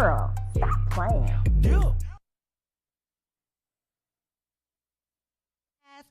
Girl, stop playing. Yeah.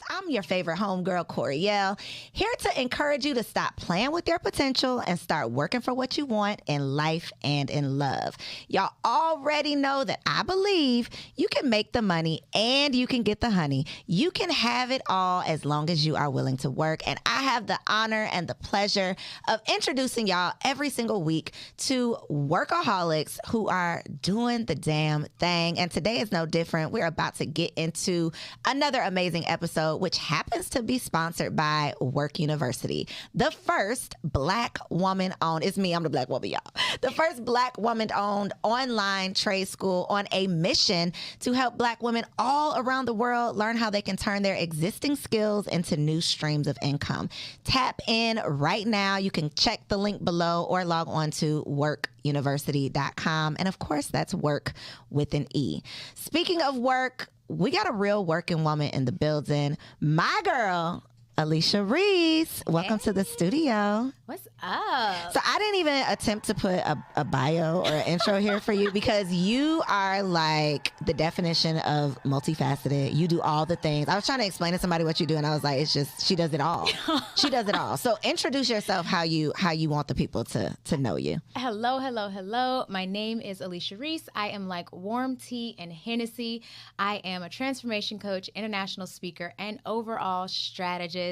I'm your favorite homegirl, Coriel, here to encourage you to stop playing with your potential and start working for what you want in life and in love. Y'all already know that I believe you can make the money and you can get the honey. You can have it all as long as you are willing to work. And I have the honor and the pleasure of introducing y'all every single week to workaholics who are doing the damn thing. And today is no different. We're about to get into another amazing episode, which happens to be sponsored by Work University, the first Black woman-owned, it's me, I'm the Black woman, y'all, the first Black woman-owned online trade school on a mission to help Black women all around the world learn how they can turn their existing skills into new streams of income. Tap in right now. You can check the link below or log on to workuniversity.com. And of course, that's work with an E. Speaking of work, we got a real working woman in the building. My girl, Alicia Ree. Welcome to the studio. What's up? So I didn't even attempt to put a bio or an intro here for you because you are like the definition of multifaceted. You do all the things. I was trying to explain to somebody what you do and I was like, it's just, she does it all. She does it all. So introduce yourself how you want the people to know you. Hello. My name is Alicia Ree. I am like warm tea and Hennessy. I am a transformation coach, international speaker, and overall strategist.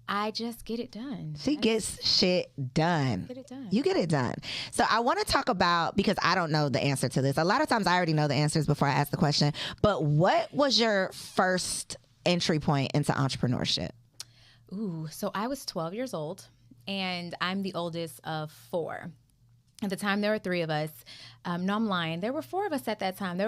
I just get it done. She gets shit done. Get it done. You get it done. So I want to talk about, because I don't know the answer to this. A lot of times I already know the answers before I ask the question, but what was your first entry point into entrepreneurship? Ooh, so I was 12 years old and I'm the oldest of four. At the time, there were three of us. No, I'm lying. There were four of us at that time.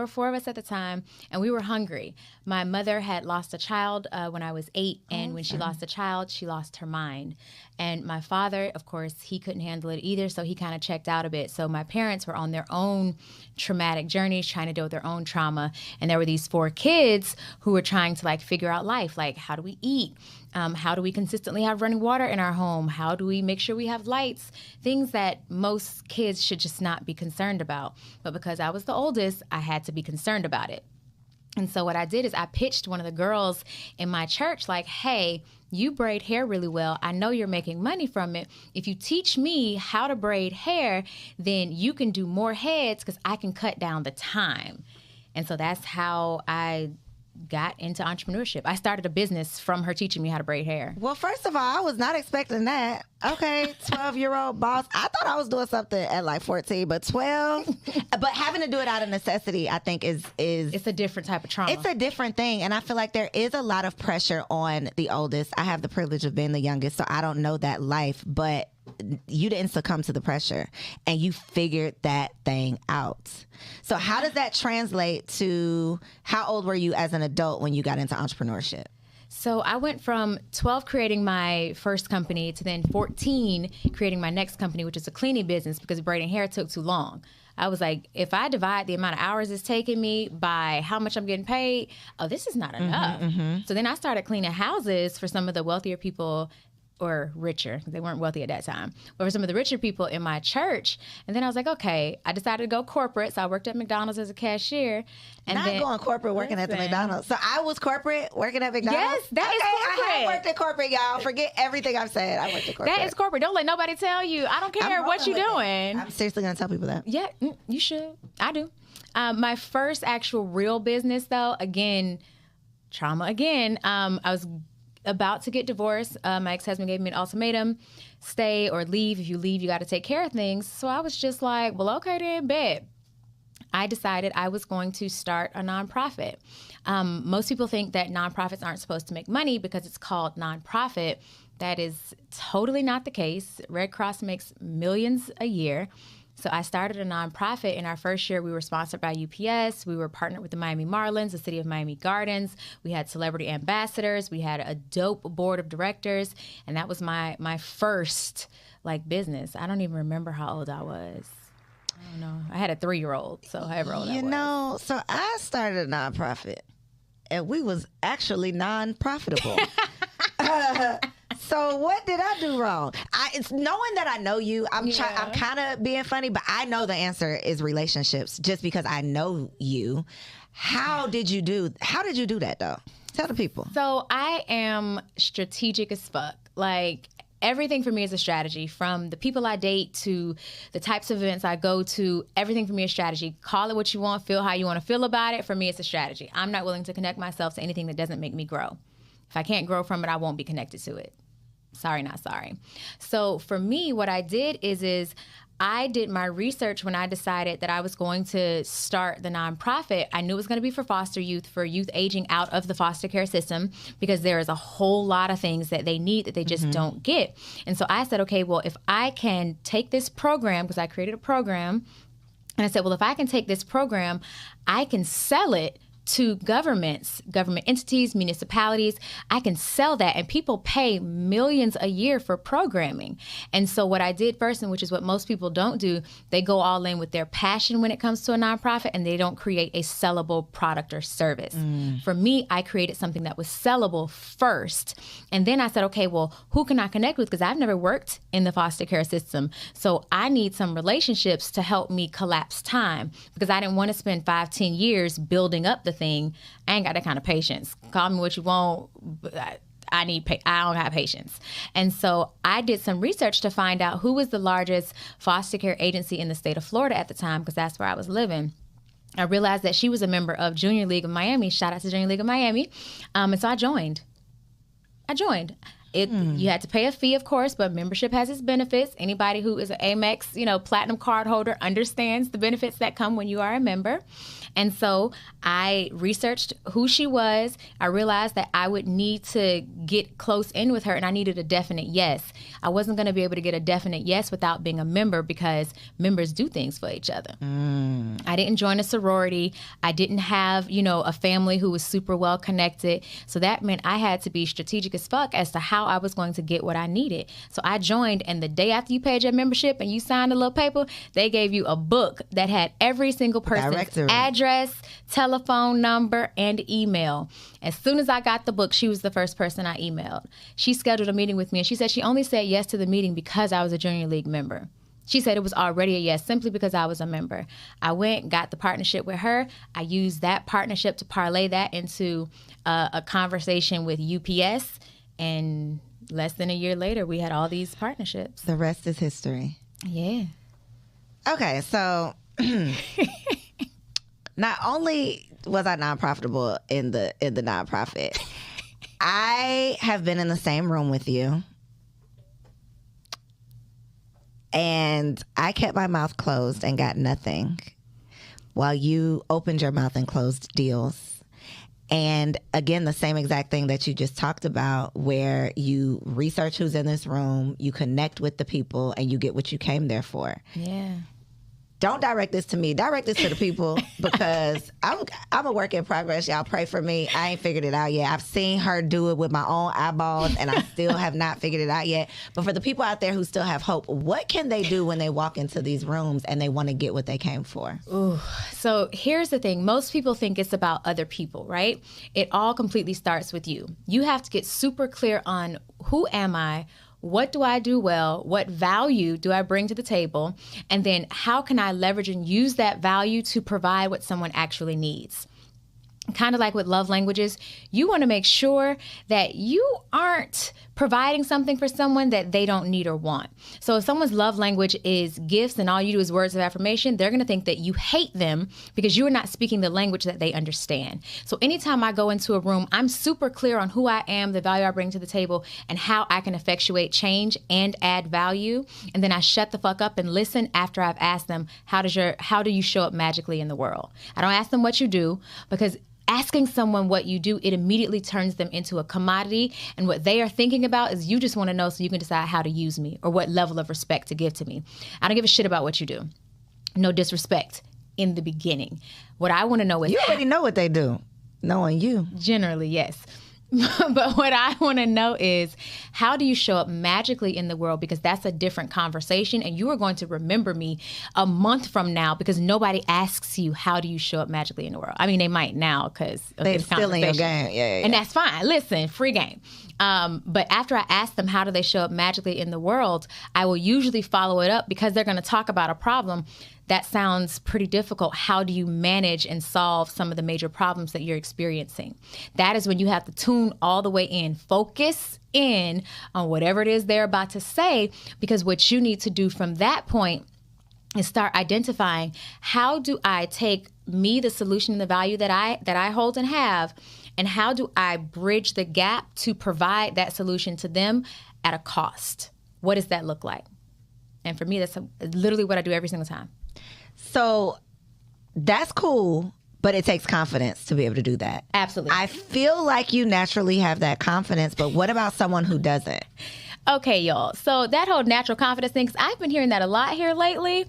And we were hungry. My mother had lost a child when I was 8, and when she lost a child, she lost her mind. And my father, of course, he couldn't handle it either, so he kind of checked out a bit. So my parents were on their own traumatic journeys, trying to deal with their own trauma. And there were these four kids who were trying to figure out life, like how do we eat? How do we consistently have running water in our home? How do we make sure we have lights? Things that most kids should just not be concerned about. But because I was the oldest, I had to be concerned about it. And so what I did is I pitched one of the girls in my church like, hey, you braid hair really well. I know you're making money from it. If you teach me how to braid hair, then you can do more heads because I can cut down the time. And so that's how I got into entrepreneurship. I started a business from her teaching me how to braid hair. Well, first of all, I was not expecting that. Okay, 12-year-old boss. I thought I was doing something at like 14, but 12. But having to do it out of necessity, I think is it's a different type of trauma. It's a different thing. And I feel like there is a lot of pressure on the oldest. I have the privilege of being the youngest, so I don't know that life, but you didn't succumb to the pressure and you figured that thing out. So how does that translate to how old were you as an adult when you got into entrepreneurship? So I went from 12 creating my first company to then 14 creating my next company, which is a cleaning business because braiding hair took too long. I was like, if I divide the amount of hours it's taking me by how much I'm getting paid, this is not enough. So then I started cleaning houses for some of the wealthier people, or richer, they weren't wealthy at that time, but for some of the richer people in my church. And then I was like, okay, I decided to go corporate. So I worked at McDonald's as a cashier. And not then, going corporate working at the McDonald's. So I was corporate working at McDonald's? Yes, that is corporate. I have worked at corporate, y'all. Forget everything I've said. I worked at corporate. That is corporate. Don't let nobody tell you. I don't care what you're doing. I'm seriously going to tell people that. Yeah, you should. I do. My first actual real business, though, again, trauma again. I was about to get divorced. My ex-husband gave me an ultimatum, stay or leave. If you leave, you got to take care of things. So I was just like, well, okay then, bet. I decided I was going to start a nonprofit. Most people think that nonprofits aren't supposed to make money because it's called nonprofit. That is totally not the case. Red Cross makes millions a year. So I started a nonprofit. In our first year, we were sponsored by UPS. We were partnered with the Miami Marlins, the city of Miami Gardens. We had celebrity ambassadors. We had a dope board of directors. And that was my first business. I don't even remember how old I was. I don't know. I had a 3-year-old, so however old I was. You know, so I started a nonprofit, and we was actually non-profitable. So what did I do wrong? It's knowing that I know you. I'm kind of being funny, but I know the answer is relationships just because I know you. How did you do that though? Tell the people. So I am strategic as fuck. Like, everything for me is a strategy, from the people I date to the types of events I go to. Everything for me is strategy. Call it what you want, feel how you want to feel about it. For me, it's a strategy. I'm not willing to connect myself to anything that doesn't make me grow. If I can't grow from it, I won't be connected to it. Sorry, not sorry. So for me, what I did is I did my research when I decided that I was going to start the nonprofit. I knew it was going to be for foster youth, for youth aging out of the foster care system, because there is a whole lot of things that they need that they just don't get. And so I said, okay, well, if I can take this program, because I created a program, and I said, well, if I can take this program, I can sell it to governments, government entities, municipalities. I can sell that, and people pay millions a year for programming. And so what I did first, and which is what most people don't do, they go all in with their passion when it comes to a nonprofit, and they don't create a sellable product or service. For me, I created something that was sellable first. And then I said, okay, well, who can I connect with? Because I've never worked in the foster care system. So I need some relationships to help me collapse time, because I didn't want to spend 5-10 years building up the thing. I ain't got that kind of patience. Call me what you want. I don't have patience. And so I did some research to find out who was the largest foster care agency in the state of Florida at the time, because that's where I was living. I realized that she was a member of Junior League of Miami. Shout out to Junior League of Miami. And so I joined. You had to pay a fee, of course, but membership has its benefits. Anybody who is an Amex, platinum card holder understands the benefits that come when you are a member. And so I researched who she was. I realized that I would need to get close in with her, and I needed a definite yes. I wasn't going to be able to get a definite yes without being a member, because members do things for each other. I didn't join a sorority. I didn't have, a family who was super well connected. So that meant I had to be strategic as fuck as to how I was going to get what I needed. So I joined, and the day after you paid your membership and you signed a little paper, they gave you a book that had every single person's address, telephone number, and email. As soon as I got the book, she was the first person I emailed. She scheduled a meeting with me, and she said she only said yes to the meeting because I was a Junior League member. She said it was already a yes simply because I was a member. I went, got the partnership with her. I used that partnership to parlay that into a conversation with UPS, and less than a year later, we had all these partnerships. The rest is history. Yeah. Okay, so not only was I non-profitable in the nonprofit, I have been in the same room with you, and I kept my mouth closed and got nothing while you opened your mouth and closed deals. And again, the same exact thing that you just talked about, where you research who's in this room, you connect with the people, and you get what you came there for. Yeah. Don't direct this to me. Direct this to the people, because I'm a work in progress. Y'all pray for me. I ain't figured it out yet. I've seen her do it with my own eyeballs, and I still have not figured it out yet. But for the people out there who still have hope, what can they do when they walk into these rooms and they want to get what they came for? Ooh. So here's the thing. Most people think it's about other people, right? It all completely starts with you. You have to get super clear on, who am I? What do I do well? What value do I bring to the table? And then how can I leverage and use that value to provide what someone actually needs? Kind of like with love languages, you want to make sure that you aren't providing something for someone that they don't need or want. So if someone's love language is gifts and all you do is words of affirmation, they're going to think that you hate them because you are not speaking the language that they understand. So anytime I go into a room, I'm super clear on who I am, the value I bring to the table, and how I can effectuate change and add value. And then I shut the fuck up and listen after I've asked them, how do you show up magically in the world? I don't ask them what you do, because asking someone what you do, it immediately turns them into a commodity. And what they are thinking about is you just want to know so you can decide how to use me or what level of respect to give to me. I don't give a shit about what you do. No disrespect in the beginning. What I want to know is... You already know what they do, knowing you. Generally, yes. But what I want to know is, how do you show up magically in the world? Because that's a different conversation, and you are going to remember me a month from now because nobody asks you, how do you show up magically in the world? I mean, they might now because they're still in your game. Yeah. And that's fine. Listen, free game. But after I ask them how do they show up magically in the world, I will usually follow it up because they're going to talk about a problem that sounds pretty difficult. How do you manage and solve some of the major problems that you're experiencing? That is when you have to tune all the way in, focus in on whatever it is they're about to say, because what you need to do from that point is start identifying, how do I take me, the solution and the value that I hold and have, and how do I bridge the gap to provide that solution to them at a cost? What does that look like? And for me, that's literally what I do every single time. So that's cool, but it takes confidence to be able to do that. Absolutely. I feel like you naturally have that confidence, but what about someone who doesn't? Okay, y'all. So that whole natural confidence thing, 'cause I've been hearing that a lot here lately.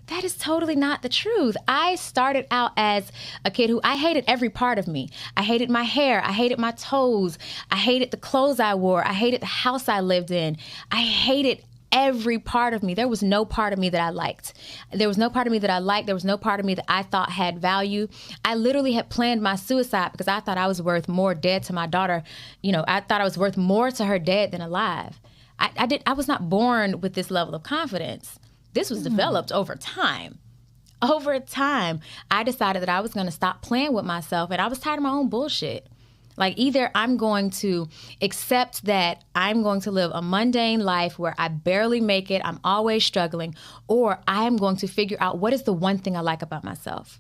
That is totally not the truth. I started out as a kid who I hated every part of me. I hated my hair. I hated my toes. I hated the clothes I wore. I hated the house I lived in. I hated every part of me. There was no part of me that I liked. There was no part of me that I liked. There was no part of me that I thought had value. I literally had planned my suicide because I thought I was worth more dead to my daughter. You know, I thought I was worth more to her dead than alive. I was not born with this level of confidence. This was developed over time. Over time, I decided that I was going to stop playing with myself, and I was tired of my own bullshit. Like, either I'm going to accept that I'm going to live a mundane life where I barely make it, I'm always struggling, or I am going to figure out what is the one thing I like about myself.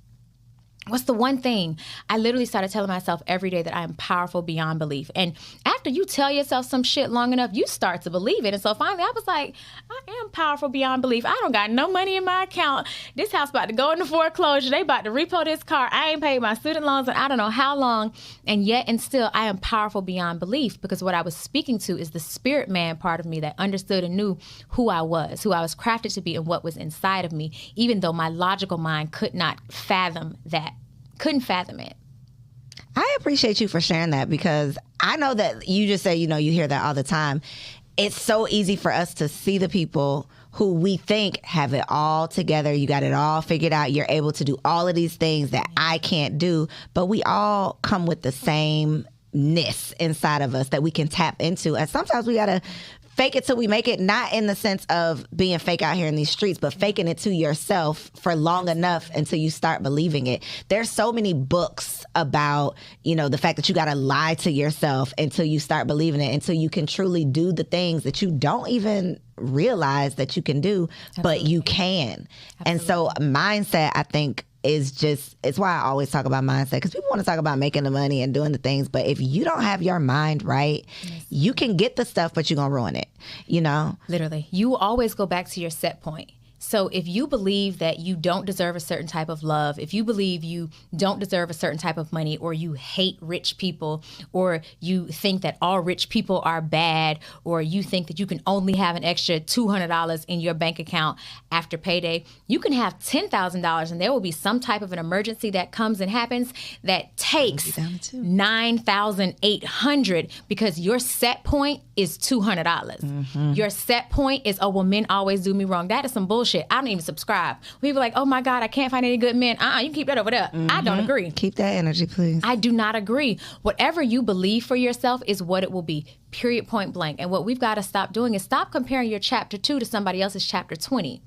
What's the one thing? I literally started telling myself every day that I am powerful beyond belief. And after you tell yourself some shit long enough, you start to believe it. And so finally I was like, I am powerful beyond belief. I don't got no money in my account. This house about to go into foreclosure. They about to repo this car. I ain't paid my student loans in I don't know how long. And yet and still I am powerful beyond belief, because what I was speaking to is the spirit man part of me that understood and knew who I was crafted to be, and what was inside of me, even though my logical mind could not fathom that. Couldn't fathom it. I appreciate you for sharing that, because I know that you just say, you hear that all the time. It's so easy for us to see the people who we think have it all together. You got it all figured out. You're able to do all of these things that I can't do. But we all come with the sameness inside of us that we can tap into. And sometimes we got to fake it till we make it, not in the sense of being fake out here in these streets, but faking it to yourself for long enough until you start believing it. There's so many books about, the fact that you got to lie to yourself until you start believing it, until you can truly do the things that you don't even realize that you can do, but you can. Absolutely. And so mindset, I think, it's why I always talk about mindset, because people want to talk about making the money and doing the things, but if you don't have your mind right, you can get the stuff, but you're going to ruin it, Literally. You always go back to your set point. So if you believe that you don't deserve a certain type of love, if you believe you don't deserve a certain type of money, or you hate rich people, or you think that all rich people are bad, or you think that you can only have an extra $200 in your bank account after payday, you can have $10,000 and there will be some type of an emergency that comes and happens that takes $9,800, because your set point is $200. Mm-hmm. Your set point is, oh, well, men always do me wrong. That is some bullshit. I don't even subscribe. People are like, oh my God, I can't find any good men. You can keep that over there. Mm-hmm. I don't agree. Keep that energy, please. I do not agree. Whatever you believe for yourself is what it will be. Period, point blank. And what we've got to stop doing is stop comparing your chapter 2 to somebody else's chapter 20.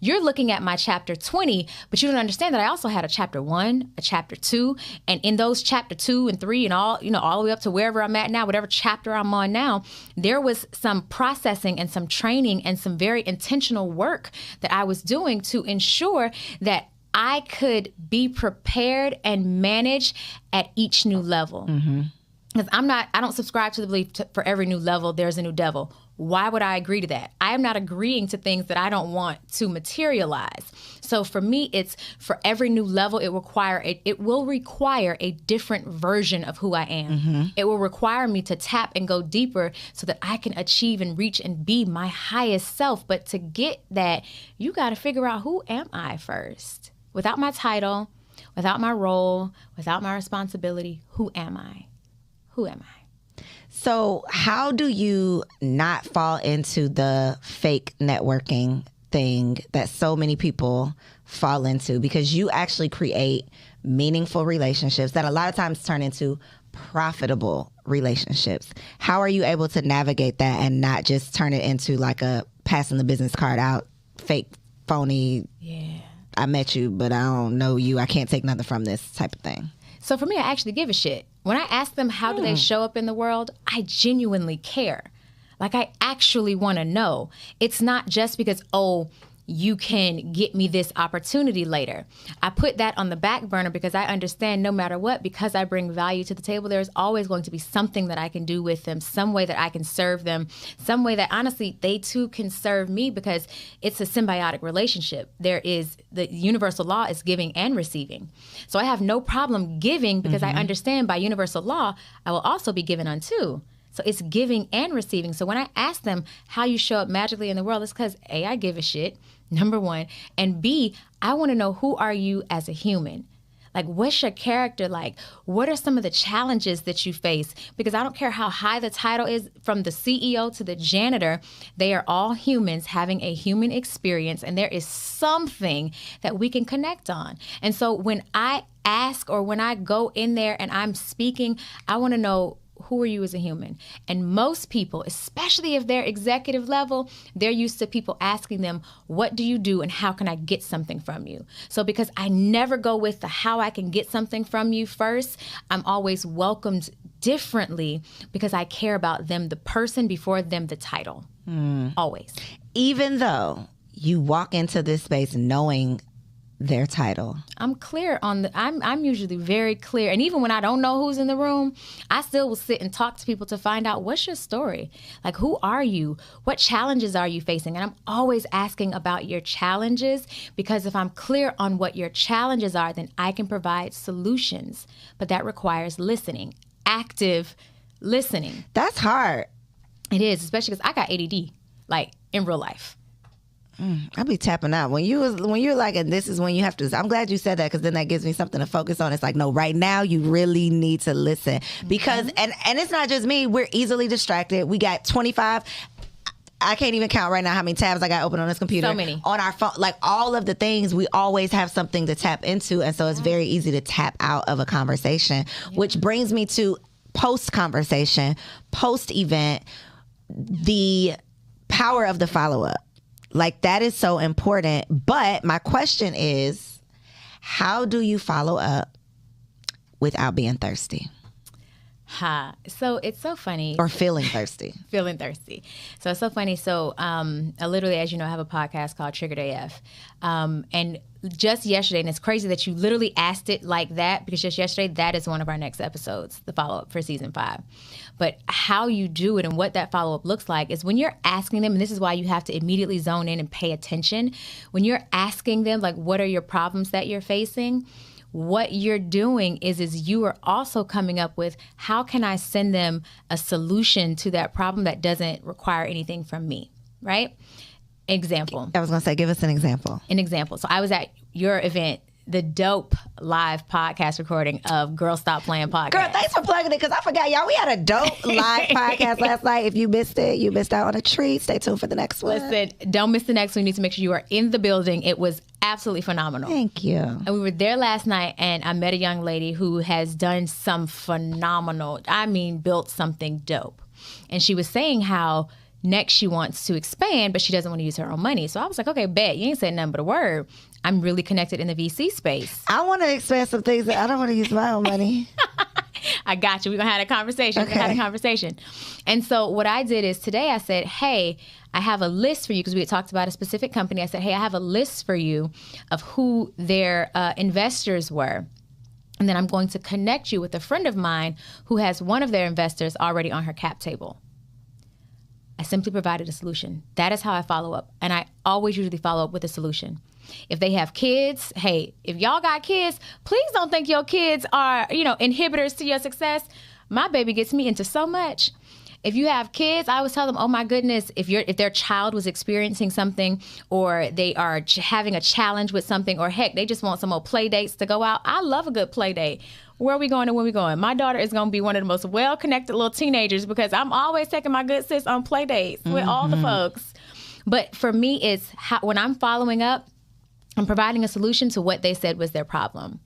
You're looking at my chapter 20, but you don't understand that I also had a chapter 1, a chapter 2, and in those chapter 2 and 3 and all the way up to wherever I'm at now, whatever chapter I'm on now, there was some processing and some training and some very intentional work that I was doing to ensure that I could be prepared and manage at each new level. Mm-hmm. Because I don't subscribe to the belief for every new level, there's a new devil. Why would I agree to that? I am not agreeing to things that I don't want to materialize. So for me, it's for every new level, it will require a different version of who I am. Mm-hmm. It will require me to tap and go deeper so that I can achieve and reach and be my highest self. But to get that, you got to figure out, who am I first? Without my title, without my role, without my responsibility, who am I? Who am I? So how do you not fall into the fake networking thing that so many people fall into? Because you actually create meaningful relationships that a lot of times turn into profitable relationships. How are you able to navigate that and not just turn it into like a passing the business card out, fake, phony, I met you, but I don't know you, I can't take nothing from this type of thing? So for me, I actually give a shit. When I ask them how do they show up in the world, I genuinely care. Like, I actually want to know. It's not just because, oh, you can get me this opportunity later. I put that on the back burner because I understand no matter what, because I bring value to the table, there's always going to be something that I can do with them, some way that I can serve them, some way that honestly they too can serve me, because it's a symbiotic relationship. There is, the universal law is giving and receiving. So I have no problem giving because I understand by universal law, I will also be given unto. So it's giving and receiving. So when I ask them how you show up magically in the world, it's because A, I give a shit, number one, and B, I want to know who are you as a human. Like, what's your character like? What are some of the challenges that you face? Because I don't care how high the title is, from the CEO to the janitor, they are all humans having a human experience, and there is something that we can connect on. And so when I ask, or when I go in there and I'm speaking, I want to know, who are you as a human? And most people, especially if they're executive level, they're used to people asking them, what do you do and how can I get something from you? So because I never go with the how I can get something from you first, I'm always welcomed differently because I care about them, the person, before them, the title. Always. Even though you walk into this space knowing their title, I'm clear on the, I'm usually very clear. And even when I don't know who's in the room, I still will sit and talk to people to find out, what's your story? Like, who are you? What challenges are you facing? And I'm always asking about your challenges, because if I'm clear on what your challenges are, then I can provide solutions. But that requires listening, active listening. That's hard. It is, especially because I got ADD, like in real life. I be tapping out when you're like, and this is when you have to. I'm glad you said that, because then that gives me something to focus on. It's like, no, right now you really need to listen, because and it's not just me. We're easily distracted. We got 25. I can't even count right now how many tabs I got open on this computer. So many. On our phone, like all of the things, we always have something to tap into, and so it's very easy to tap out of a conversation. Which brings me to post conversation, post event, the power of the follow up. Like, that is so important. But my question is, how do you follow up without being thirsty? So it's so funny. Or feeling thirsty. Feeling thirsty. So it's so funny. So I literally, as you know, have a podcast called Triggered AF. And just yesterday, and it's crazy that you literally asked it like that, because just yesterday, that is one of our next episodes, the follow-up for season 5. But how you do it and what that follow-up looks like is when you're asking them, and this is why you have to immediately zone in and pay attention. When you're asking them, like, what are your problems that you're facing? What you're doing is you are also coming up with, how can I send them a solution to that problem that doesn't require anything from me, right? Example. I was going to say, give us an example. An example. So I was at your event, the dope live podcast recording of Girl Stop Playing podcast. Girl, thanks for plugging it, because I forgot, y'all. We had a dope live podcast last night. If you missed it, you missed out on a treat. Stay tuned for the next one. Listen, don't miss the next one. You need to make sure you are in the building. It was absolutely phenomenal. Thank you. And we were there last night, and I met a young lady who has done some phenomenal, built something dope. And she was saying how next she wants to expand, but she doesn't want to use her own money. So I was like, okay, bet. You ain't said nothing but a word. I'm really connected in the VC space. I want to expand some things that I don't want to use my own money. I got you. We're going to have a conversation. Okay. We're going to have a conversation. And so what I did is today I said, hey, I have a list for you, because we had talked about a specific company. I said, hey, I have a list for you of who their investors were. And then I'm going to connect you with a friend of mine who has one of their investors already on her cap table. I simply provided a solution. That is how I follow up. And I always usually follow up with a solution. If they have kids, hey, if y'all got kids, please don't think your kids are, inhibitors to your success. My baby gets me into so much. If you have kids, I always tell them, oh my goodness, if their child was experiencing something, or they are having a challenge with something, or heck, they just want some more play dates to go out. I love a good play date. Where are we going and when we going? My daughter is going to be one of the most well-connected little teenagers, because I'm always taking my good sis on play dates with all the folks. But for me, it's when I'm following up, I'm providing a solution to what they said was their problem.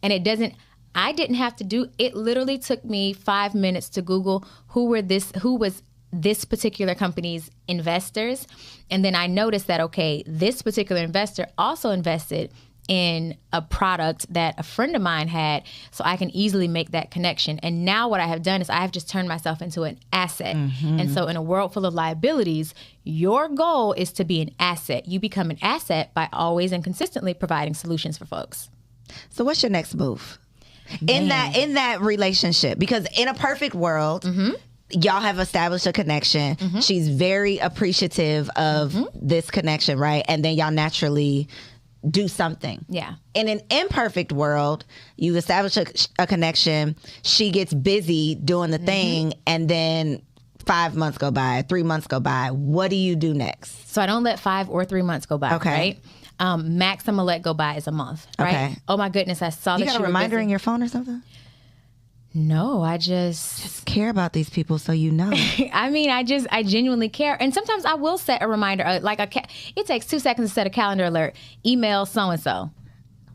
And it doesn't, I didn't have to do it. Literally took me 5 minutes to Google who was this particular company's investors. And then I noticed that, okay, this particular investor also invested in a product that a friend of mine had, so I can easily make that connection. And now what I have done is I have just turned myself into an asset. And so in a world full of liabilities, your goal is to be an asset. You become an asset by always and consistently providing solutions for folks. So what's your next move in that relationship? Because in a perfect world, y'all have established a connection. She's very appreciative of this connection, right? And then y'all naturally do something. Yeah. In an imperfect world, you establish a connection. She gets busy doing the thing, and then 5 months go by, 3 months go by. What do you do next? So I don't let 5 or 3 months go by. Okay. Right. Max I'm gonna let go by is a month. Right. Okay. Oh my goodness, I saw You that got a reminder in your phone or something? No, I just care about these people, so you know. I mean, I genuinely care. And sometimes I will set a reminder, it takes 2 seconds to set a calendar alert. Email so-and-so.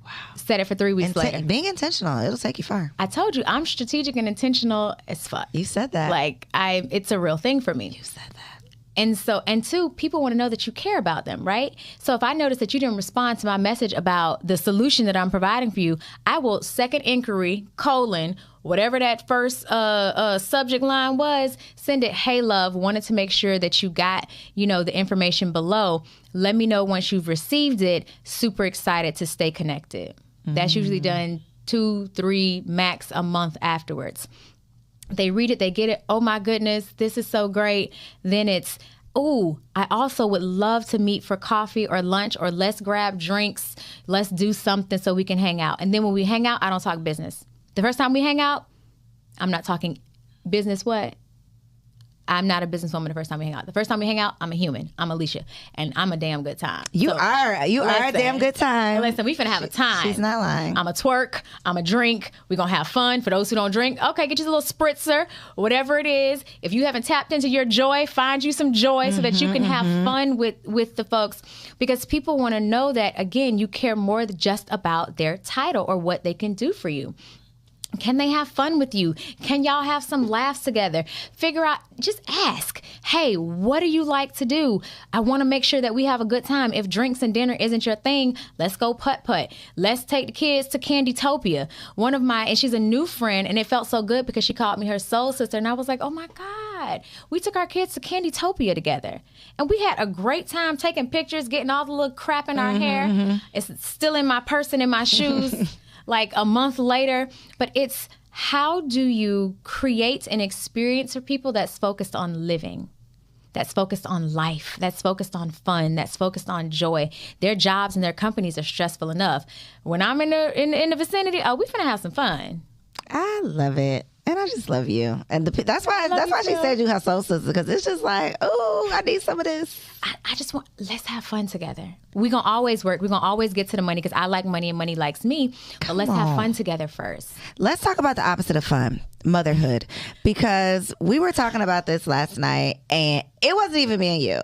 Wow. Set it for 3 weeks later. Being intentional, it'll take you far. I told you, I'm strategic and intentional as fuck. You said that. It's a real thing for me. You said that. And two, people want to know that you care about them, right? So if I notice that you didn't respond to my message about the solution that I'm providing for you, I will second inquiry, whatever that first subject line was, send it, hey, love, wanted to make sure that you got, the information below. Let me know once you've received it. Super excited to stay connected. That's usually done 2, 3, max a month afterwards. They read it, they get it. Oh my goodness, this is so great. Then it's, I also would love to meet for coffee or lunch, or let's grab drinks. Let's do something so we can hang out. And then when we hang out, I don't talk business. The first time we hang out, I'm not talking business. What? I'm not a businesswoman the first time we hang out. The first time we hang out, I'm a human. I'm Alicia, and I'm a damn good time. You are a damn good time. Listen, we finna have a time. She's not lying. I'm a twerk. I'm a drink. We're gonna have fun. For those who don't drink, okay, get you a little spritzer, whatever it is. If you haven't tapped into your joy, find you some joy so that you can have fun with the folks. Because people want to know that, again, you care more than just about their title or what they can do for you. Can they have fun with you? Can y'all have some laughs together? Figure out, just ask, hey, what do you like to do? I want to make sure that we have a good time. If drinks and dinner isn't your thing, let's go putt-putt. Let's take the kids to Candytopia. And she's a new friend, and it felt so good because she called me her soul sister, and I was like, oh my God, we took our kids to Candytopia together. And we had a great time taking pictures, getting all the little crap in our hair. It's still in my purse and in my shoes. Like a month later. But it's, how do you create an experience for people that's focused on living, that's focused on life, that's focused on fun, that's focused on joy? Their jobs and their companies are stressful enough. When I'm in the vicinity, we finna have some fun. I love it. And I just love you. And that's why she said you her soul sister, because it's just like, oh, I need some of this. I just want, let's have fun together. We're going to always work. We're going to always get to the money because I like money and money likes me. But let's have fun together first. Let's talk about the opposite of fun, motherhood. Because we were talking about this last night, and it wasn't even me and you.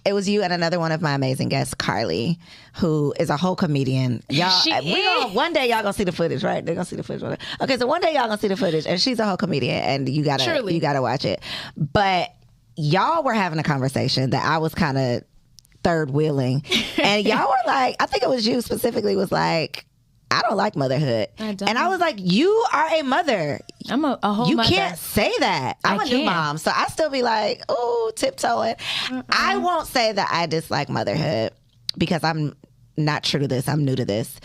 It was you and another one of my amazing guests, Carly, who is a whole comedian. One day y'all gonna see the footage, right? They're gonna see the footage. Okay, so one day y'all gonna see the footage, and she's a whole comedian, and you gotta watch it. But y'all were having a conversation that I was kind of third wheeling, and y'all were like, I think it was you specifically, was like, I don't like motherhood. And I was like, you are a mother. I'm a whole you mother. You can't say that. I'm a new mom. So I still be like, oh, tiptoeing. I won't say that I dislike motherhood because I'm not true to this. I'm new to this.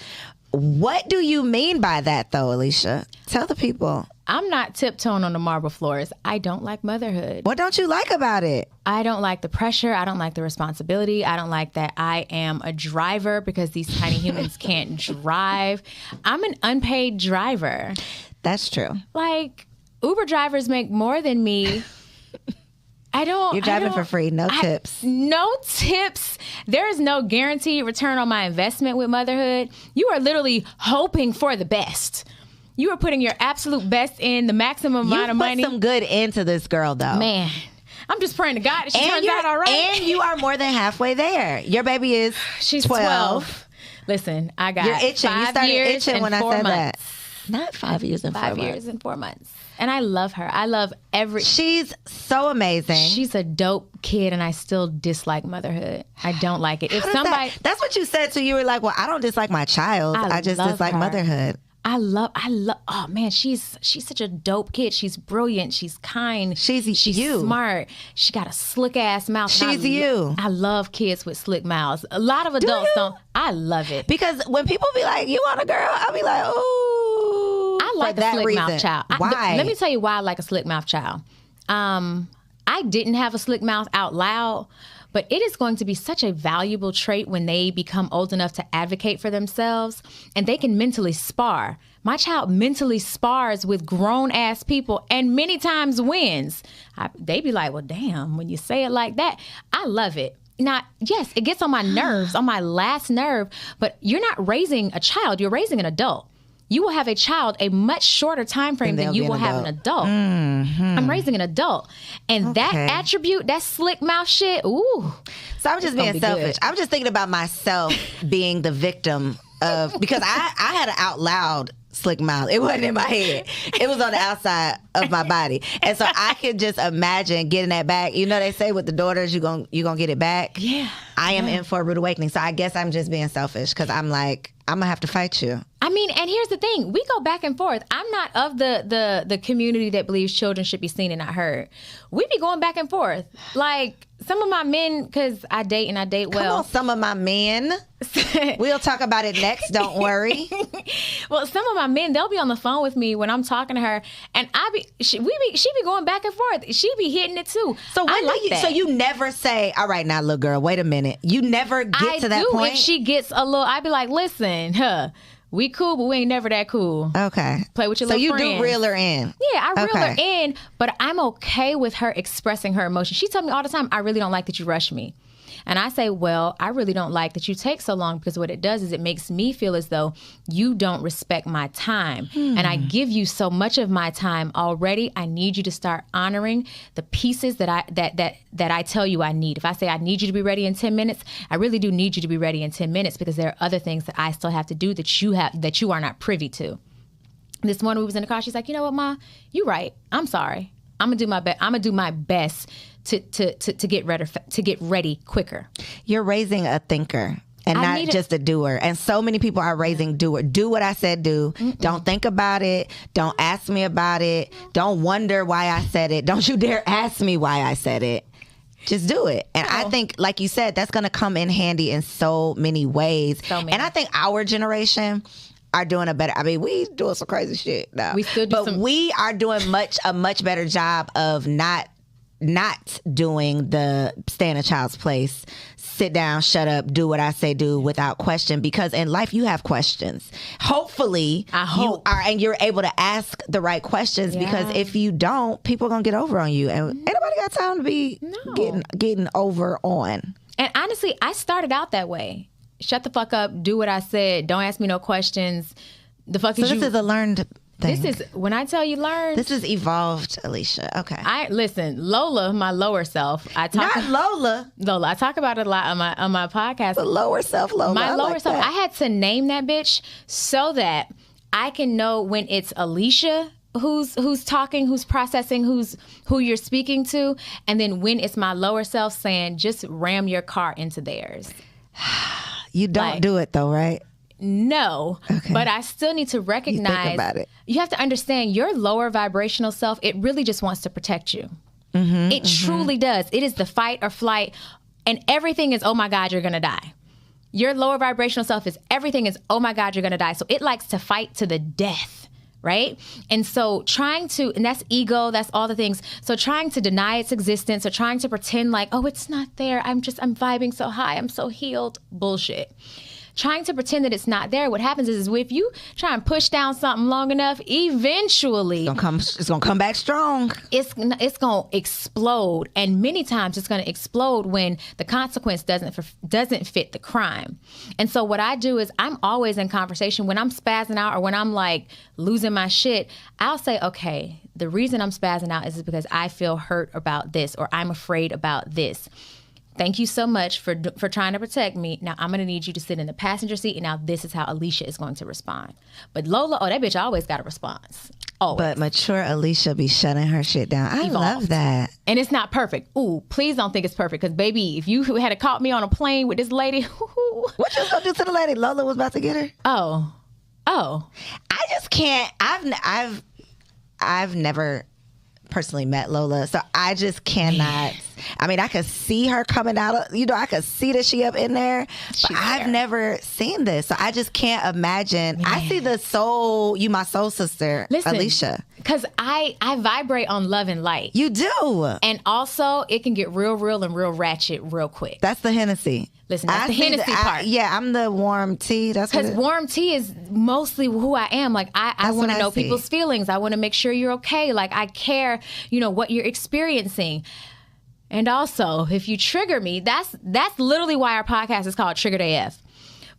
What do you mean by that, though, Alicia? Tell the people. I'm not tiptoeing on the marble floors. I don't like motherhood. What don't you like about it? I don't like the pressure. I don't like the responsibility. I don't like that I am a driver because these tiny humans can't drive. I'm an unpaid driver. That's true. Like, Uber drivers make more than me. You're driving for free, no tips. No tips. There is no guaranteed return on my investment with motherhood. You are literally hoping for the best. You are putting your absolute best in, the maximum amount of money. You put some good into this girl, though. Man, I'm just praying to God that she turns out all right. And you are more than halfway there. Your baby is She's 12. Listen, I got You're itching. 5 you started years itching and when 4 I said months. that. Not 5 years and 4 months. 5 years and 4 months. And I love her. I love She's so amazing. She's a dope kid, and I still dislike motherhood. I don't like it. If somebody... That's what you said, so you were like, well, I don't dislike my child. I just dislike motherhood. I love, oh man, she's such a dope kid. She's brilliant. She's kind. She's you. Smart. She got a slick ass mouth. She's you. I love kids with slick mouths. A lot of adults don't. I love it. Because when people be like, you want a girl? I'll be like, ooh. I like a slick mouth child. Why? Let me tell you why I like a slick mouth child. I didn't have a slick mouth out loud, but it is going to be such a valuable trait when they become old enough to advocate for themselves, and they can mentally spar. My child mentally spars with grown-ass people and many times wins. They be like, well, damn, when you say it like that, I love it. Now, yes, it gets on my nerves, on my last nerve, but you're not raising a child, you're raising an adult. You will have a child a much shorter time frame than you will have an adult. Mm-hmm. I'm raising an adult. And that attribute, that slick mouth shit, ooh. So I'm just being selfish. I'm just thinking about myself being the victim of, because I had an out loud slick mouth. It wasn't in my head. It was on the outside of my body. And so I could just imagine getting that back. You know, they say with the daughters, you gonna get it back. Yeah. I am in for a rude awakening. So I guess I'm just being selfish because I'm like, I'm gonna have to fight you. I mean, and here's the thing. We go back and forth. I'm not of the community that believes children should be seen and not heard. We be going back and forth. Like, some of my men, because I date and I date well. Come on, some of my men. We'll talk about it next. Don't worry. Well, some of my men, they'll be on the phone with me when I'm talking to her, and she be going back and forth. She be hitting it too. So so you never say, all right, now, little girl, wait a minute. You never get to that point? If she gets a little, I be like, listen, we cool, but we ain't never that cool. Okay. Play with your little friends. So you do reel her in. Yeah, I reel her in, but I'm okay with her expressing her emotions. She tells me all the time, I really don't like that you rush me. And I say, well, I really don't like that you take so long, because what it does is it makes me feel as though you don't respect my time. And I give you so much of my time already. I need you to start honoring the pieces that I tell you I need. If I say I need you to be ready in 10 minutes, I really do need you to be ready in 10 minutes, because there are other things that I still have to do that you are not privy to. This morning we was in the car. She's like, you know what, Ma? You right. I'm sorry. I'm gonna do my best to get ready quicker. You're raising a thinker and not just a doer. And so many people are raising doer. Do what I said do. Don't think about it. Don't ask me about it. Don't wonder why I said it. Don't you dare ask me why I said it. Just do it. And I think, like you said, that's going to come in handy in so many ways. And I think our generation are doing a better, I mean, we doing some crazy shit now. We still do, but we are doing a much better job of not doing the stay in a child's place, sit down, shut up, do what I say do without question, because in life you have questions. Hopefully you are, and you're able to ask the right questions, because if you don't, people are gonna get over on you, and ain't nobody got time to be getting over on. And honestly, I started out that way. Shut the fuck up, do what I said, don't ask me no questions. The fuck is you? This is a learned thing. This is, when I tell you learn. This is evolved, Alicia. Okay. Listen, Lola, my lower self. Lola, I talk about it a lot on my podcast. The lower self, Lola. My lower self. I had to name that bitch so that I can know when it's Alicia who's talking, who's processing, who you're speaking to, and then when it's my lower self saying, just ram your car into theirs. You don't do it though, right? No, but I still need to recognize. You think about it. You have to understand your lower vibrational self. It really just wants to protect you. It truly does. It is the fight or flight, and everything is, oh my God, you're gonna die. Your lower vibrational self is everything is, oh my God, you're gonna die. So it likes to fight to the death. Right? And so and that's ego, that's all the things. So trying to deny its existence, or trying to pretend like, oh, it's not there. I'm vibing so high. I'm so healed. Bullshit. Trying to pretend that it's not there. What happens is if you try and push down something long enough, eventually it's gonna come back strong. It's gonna explode, and many times it's gonna explode when the consequence doesn't fit the crime. And so what I do is, I'm always in conversation when I'm spazzing out or when I'm like losing my shit. I'll say, okay, the reason I'm spazzing out is because I feel hurt about this, or I'm afraid about this. Thank you so much for trying to protect me. Now I'm going to need you to sit in the passenger seat, and now this is how Alicia is going to respond. But Lola, that bitch always got a response. Always. But mature Alicia be shutting her shit down. I love that. And it's not perfect. Ooh, please don't think it's perfect, because baby, if you had caught me on a plane with this lady, what you gonna do to the lady? Lola was about to get her. Oh, I just can't. I've never personally met Lola, so I just cannot. I mean, I could see her coming out of, I could see that she up in there, but I've never seen this, so I just can't imagine. Man. I see the soul, my soul sister. Listen, Alicia, because I vibrate on love and light. You do. And also it can get real and real ratchet real quick. That's the Hennessy. Listen, that's the Hennessy part. I'm the warm tea. That's because warm tea is mostly who I am. Like I want to know people's feelings. I want to make sure you're okay. Like I care, what you're experiencing. And also, if you trigger me, that's literally why our podcast is called Triggered AF.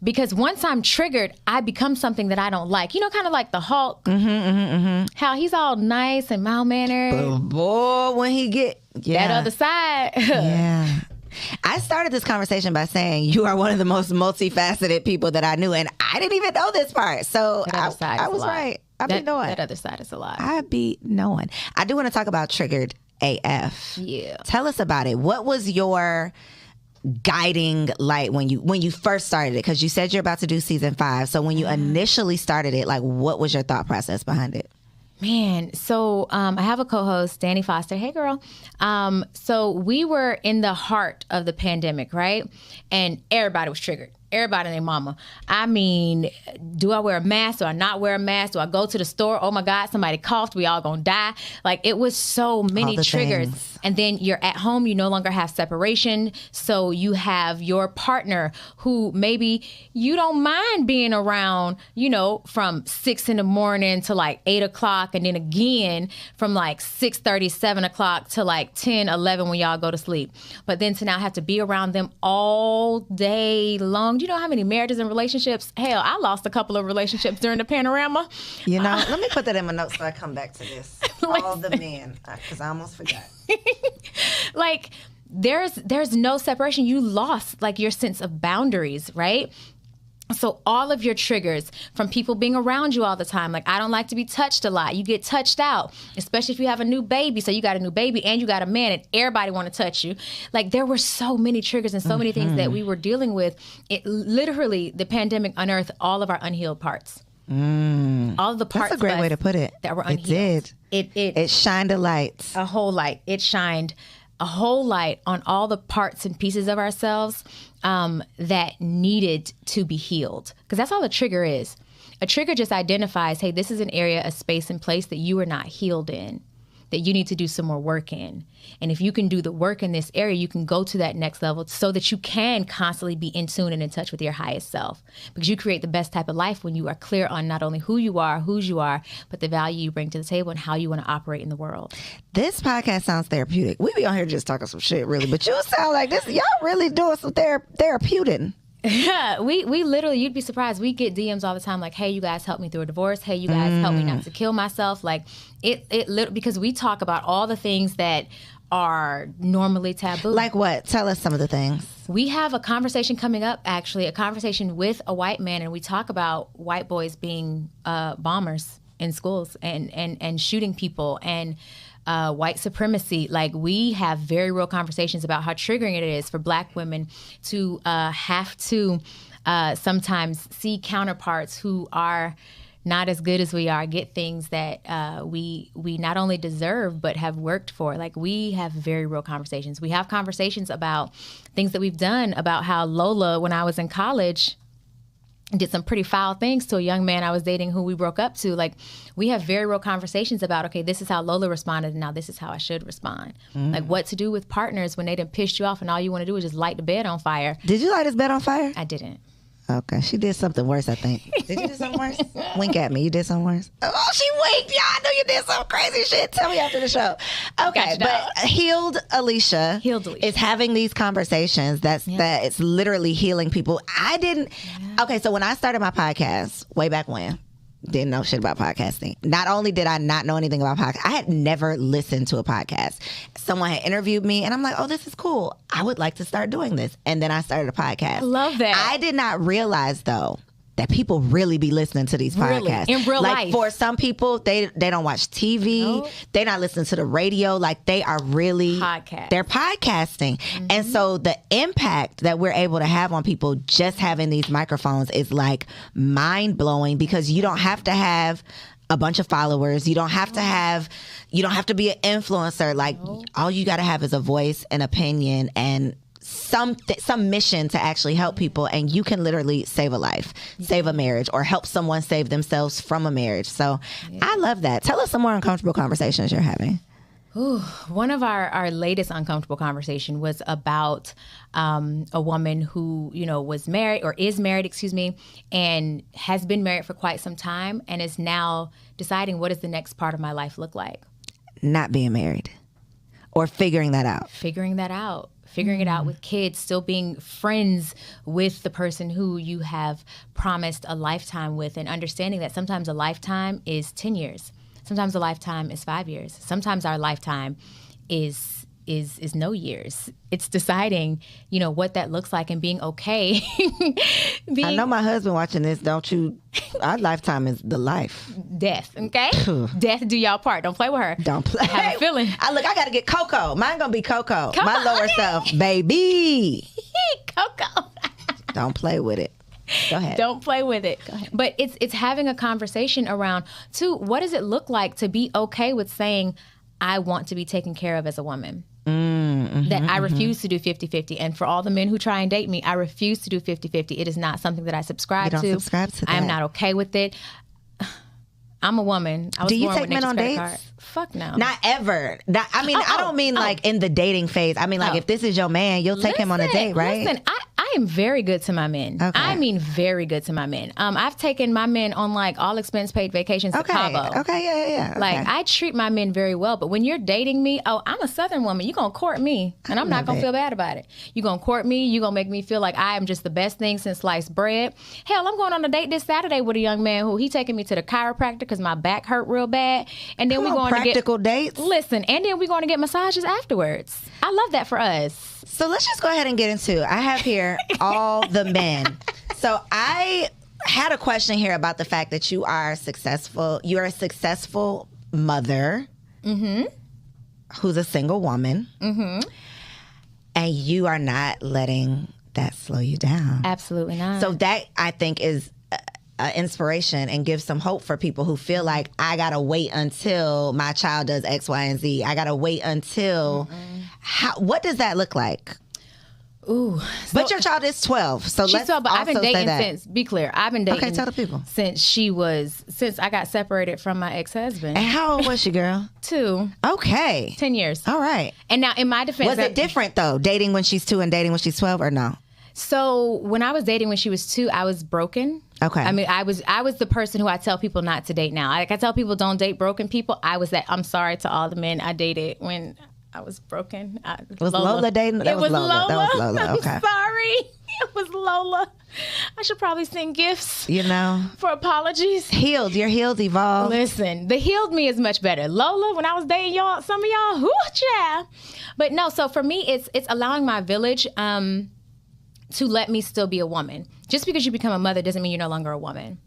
Because once I'm triggered, I become something that I don't like. Kind of like the Hulk. How he's all nice and mild-mannered. But boy, when he get that other side. Yeah. I started this conversation by saying you are one of the most multifaceted people that I knew, and I didn't even know this part. So I was right. I be knowing. That other side is a lot. I be knowing. I do want to talk about Triggered AF. Yeah. Tell us about it. What was your guiding light when you first started it? Because you said you're about to do season 5. So when you initially started it, like, what was your thought process behind it? Man, so I have a co-host, Danny Foster. Hey, girl. So we were in the heart of the pandemic, right? And everybody was triggered. Everybody and their mama. I mean, do I wear a mask? Do I not wear a mask? Do I go to the store? Oh my God, somebody coughed. We all gonna die. Like, it was so many triggers. Things. And then you're at home. You no longer have separation. So you have your partner who maybe you don't mind being around, from 6 in the morning to like 8 o'clock. And then again from like 6:30, 7 o'clock to like 10, 11 when y'all go to sleep. But then to now have to be around them all day long. Do you know how many marriages and relationships? Hell, I lost a couple of relationships during the panorama. Let me put that in my notes so I come back to this. All the men, because I almost forgot. Like, there's no separation. You lost like your sense of boundaries, right? So all of your triggers from people being around you all the time. Like, I don't like to be touched a lot. You get touched out, especially if you have a new baby. So you got a new baby and you got a man and everybody want to touch you. Like, there were so many triggers and so many things that we were dealing with. It literally, the pandemic unearthed all of our unhealed parts. All of the parts. That's a great way to put it. That were unhealed. It did. It shined a light. A whole light. It shined a whole light on all the parts and pieces of ourselves that needed to be healed. Because that's all a trigger is. A trigger just identifies, hey, this is an area, a space and place that you are not healed in, that you need to do some more work in. And if you can do the work in this area, you can go to that next level so that you can constantly be in tune and in touch with your highest self. Because you create the best type of life when you are clear on not only who you are, whose you are, but the value you bring to the table and how you want to operate in the world. This podcast sounds therapeutic. We be on here just talking some shit, really. But you sound like this. Y'all really doing some therapeutic. Yeah, we literally, you'd be surprised. We get DMs all the time like, hey, you guys help me through a divorce. Hey, you guys help me not to kill myself. Like, because we talk about all the things that are normally taboo. Like what? Tell us some of the things. We have a conversation coming up, actually, a conversation with a white man, and we talk about white boys being bombers in schools and shooting people and white supremacy. Like, we have very real conversations about how triggering it is for Black women to have to sometimes see counterparts who are not as good as we are get things that we not only deserve but have worked for. Like, we have very real conversations. We have conversations about things that we've done, about how Lola, when I was in college, did some pretty foul things to a young man I was dating who we broke up to. Like, we have very real conversations about, okay, this is how Lola responded, and now this is how I should respond. Like, what to do with partners when they done pissed you off and all you want to do is just light the bed on fire. Did you light his bed on fire? I didn't. Okay, she did something worse, I think. Did you do something worse? Wink at me. You did something worse? Oh, she winked. Y'all, I know you did some crazy shit. Tell me after the show. Okay, but healed Alicia is having these conversations that it's literally healing people. I didn't. Okay, so when I started my podcast way back when, Didn't know shit about podcasting. Not only did I not know anything about podcasts, I had never listened to a podcast. Someone had interviewed me and I'm like, oh, this is cool. I would like to start doing this. And then I started a podcast. I love that. I did not realize though that people really be listening to these podcasts. In real life. Like for some people, they don't watch TV. Nope. They not listening to the radio. Like they are really they're podcasting. Mm-hmm. And so the impact that we're able to have on people just having these microphones is like mind blowing, because you don't have to have a bunch of followers. You don't have to be an influencer. Like all you got to have is a voice, an opinion, and some mission to actually help people, and you can literally save a life, save a marriage, or help someone save themselves from a marriage. So I love that. Tell us some more uncomfortable conversations you're having. Ooh, one of our latest uncomfortable conversation was about a woman who, was married or is married, and has been married for quite some time and is now deciding, what does the next part of my life look like? Not being married or figuring that out. Figuring it out with kids, still being friends with the person who you have promised a lifetime with, and understanding that sometimes a lifetime is 10 years. Sometimes a lifetime is 5 years. Sometimes our lifetime is no years. It's deciding, what that looks like and being okay. I know my husband watching this, don't you? Our lifetime is the life. Death, okay? Death do y'all part. Don't play with her. Don't play. I have a feeling. I got to get Coco. Mine going to be Coco. My lower self, baby. Coco. Don't play with it. Go ahead. Don't play with it. Go ahead. But it's having a conversation around, too, what does it look like to be okay with saying, I want to be taken care of as a woman? That I refuse to do 50-50. And for all the men who try and date me, I refuse to do 50-50. It is not something that I subscribe to. You don't subscribe to that. I am not okay with it. I'm a woman. I was Do you born take with men on dates? Card. Fuck no. Not ever. I don't mean like in the dating phase. I mean like if this is your man, you'll take him on a date, right? Listen, I am very good to my men. Okay. I mean very good to my men. I've taken my men on like all expense paid vacations to Cabo. Okay, yeah. Like I treat my men very well. But when you're dating me, I'm a Southern woman. You're going to court me. And I'm not going to feel bad about it. You're going to court me. You're going to make me feel like I am just the best thing since sliced bread. Hell, I'm going on a date this Saturday with a young man who he taking me to the chiropractor because my back hurt real bad. And then we're going to get practical dates. Listen, and then we're going to get massages afterwards. I love that for us. So let's just go ahead and get into it. I have here all the men. So I had a question here about the fact that you are successful. You're a successful mother who's a single woman. And you are not letting that slow you down. Absolutely not. So that, I think, is inspiration and give some hope for people who feel like, I gotta wait until my child does X, Y, and Z. I gotta wait until what does that look like? Ooh, but your child is 12, so she's let's 12, but I've been dating since. Be clear, I've been dating. Okay, tell the people. Since I got separated from my ex-husband. And how old was she, girl? 2. Okay. 10 years. All right. And now, in my defense, was it different though, dating when she's 2 and dating when she's 12, or no? So when I was dating when she was 2, I was broken. Okay. I mean, I was the person who I tell people not to date now. Like I tell people don't date broken people. I was that. I'm sorry to all the men I dated when I was broken. Was Lola dating? That was Lola. That was Lola. Okay. I'm sorry. It was Lola. I should probably send gifts. For apologies. Healed. You're healed, evolved. Listen, the healed me is much better. Lola, when I was dating y'all, some of y'all, whoo, child. But no, so for me, it's allowing my village to let me still be a woman. Just because you become a mother doesn't mean you're no longer a woman.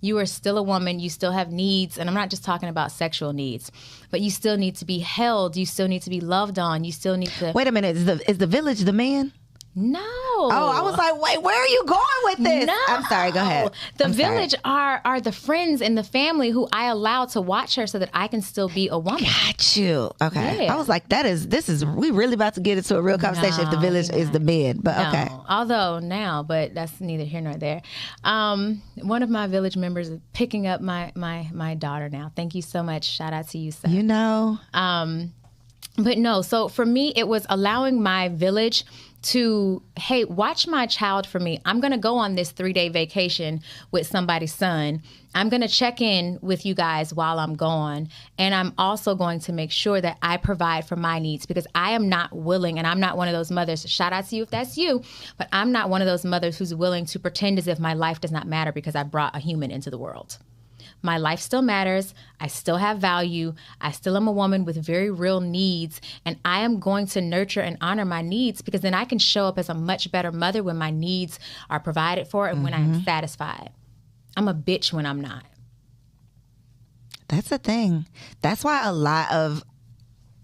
You are still a woman. You still have needs. And I'm not just talking about sexual needs, but you still need to be held. You still need to be loved on. You still need to... Wait a minute. Is the village the man? No. Oh, I was like, wait, where are you going with this? No. I'm sorry. Go ahead. The village are the friends and the family who I allow to watch her so that I can still be a woman. Got you. Okay. Yeah. I was like, we really about to get into a real conversation if the village is the men. But okay. Although now, but that's neither here nor there. One of my village members is picking up my daughter now. Thank you so much. Shout out to you, sir. But no, so for me, it was allowing my village to, hey, watch my child for me. I'm going to go on this 3-day vacation with somebody's son. I'm going to check in with you guys while I'm gone. And I'm also going to make sure that I provide for my needs, because I am not willing, and I'm not one of those mothers, shout out to you if that's you, but I'm not one of those mothers who's willing to pretend as if my life does not matter because I brought a human into the world. My life still matters. I still have value. I still am a woman with very real needs. And I am going to nurture and honor my needs, because then I can show up as a much better mother when my needs are provided for and when I am satisfied. I'm a bitch when I'm not. That's the thing. That's why a lot of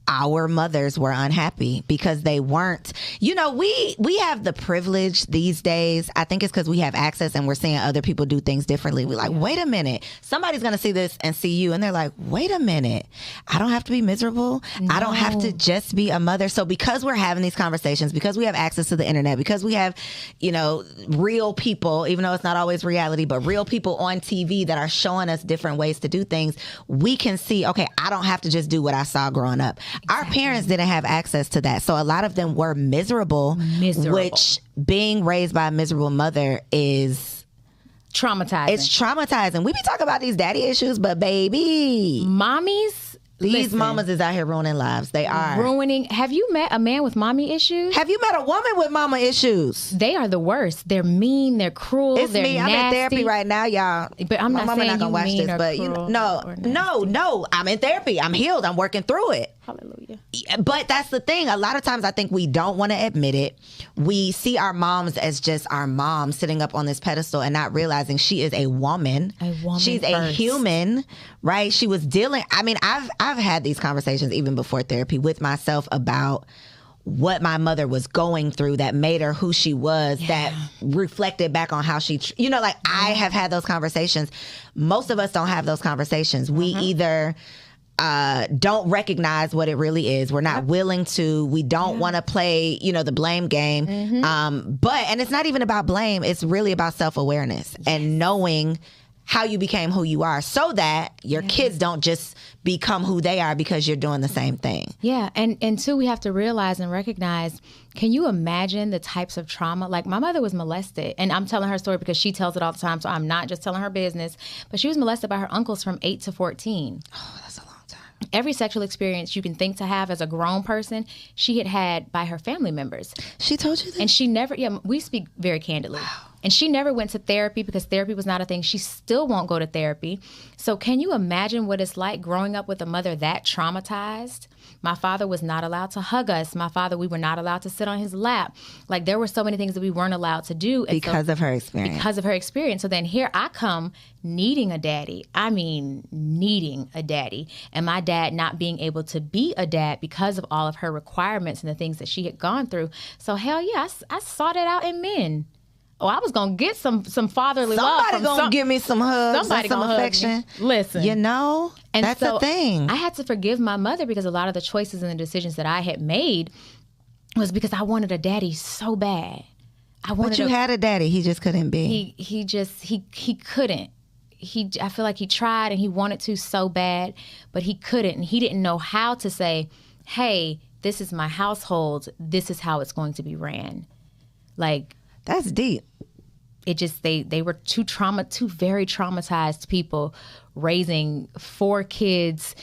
our mothers were unhappy, because they weren't, you know, we have the privilege these days. I think it's because we have access and we're seeing other people do things differently. We're like, wait a minute, somebody's going to see this and see you. And they're like, wait a minute, I don't have to be miserable. No. I don't have to just be a mother. So because we're having these conversations, because we have access to the internet, because we have, you know, real people, even though it's not always reality, but real people on TV that are showing us different ways to do things, we can see, okay, I don't have to just do what I saw growing up. Exactly. Our parents didn't have access to that. So a lot of them were miserable, which being raised by a miserable mother is traumatizing. It's traumatizing. We be talking about these daddy issues, but baby, these mamas is out here ruining lives. They are. Ruining. Have you met a man with mommy issues? Have you met a woman with mama issues? They are the worst. They're mean. They're cruel. It's they're me. nasty. I'm in therapy right now, y'all. But I'm not saying not gonna watch this, but you know, no. I'm in therapy. I'm healed. I'm working through it. Hallelujah. But that's the thing. A lot of times I think we don't want to admit it. We see our moms as just our mom sitting up on this pedestal and not realizing she is a woman. She's a human, right? She was dealing. I mean, I've had these conversations even before therapy with myself about what my mother was going through that made her who she was, that reflected back on how she, you know, like I have had those conversations. Most of us don't have those conversations. We either don't recognize what it really is. We're not willing to. We don't want to play, you know, the blame game. And it's not even about blame. It's really about self-awareness and knowing how you became who you are, so that your kids don't just become who they are because you're doing the same thing. Yeah. And two, we have to realize and recognize, can you imagine the types of trauma? Like, my mother was molested, and I'm telling her story because she tells it all the time. So I'm not just telling her business, but she was molested by her uncles from 8 to 14. Oh, that's a long time. Every sexual experience you can think to have as a grown person, she had by her family members. She told you that? And she never, we speak very candidly. Wow. And she never went to therapy because therapy was not a thing. She still won't go to therapy. So can you imagine what it's like growing up with a mother that traumatized? My father was not allowed to hug us. We were not allowed to sit on his lap. Like, there were so many things that we weren't allowed to do. Because of her experience. Because of her experience. So then here I come needing a daddy. I mean, needing a daddy. And my dad not being able to be a dad because of all of her requirements and the things that she had gone through. So hell yeah, I sought it out in men. Oh, I was going to get some fatherly love. Somebody going to give me some hugs and some affection. Listen. You know, and that's the thing. I had to forgive my mother because a lot of the choices and the decisions that I had made was because I wanted a daddy so bad. But you had a daddy. He just couldn't be. He couldn't. I feel like he tried and he wanted to so bad, but he couldn't. And he didn't know how to say, hey, this is my household. This is how it's going to be ran. Like, that's deep. It just, they were two very traumatized people raising 4 kids,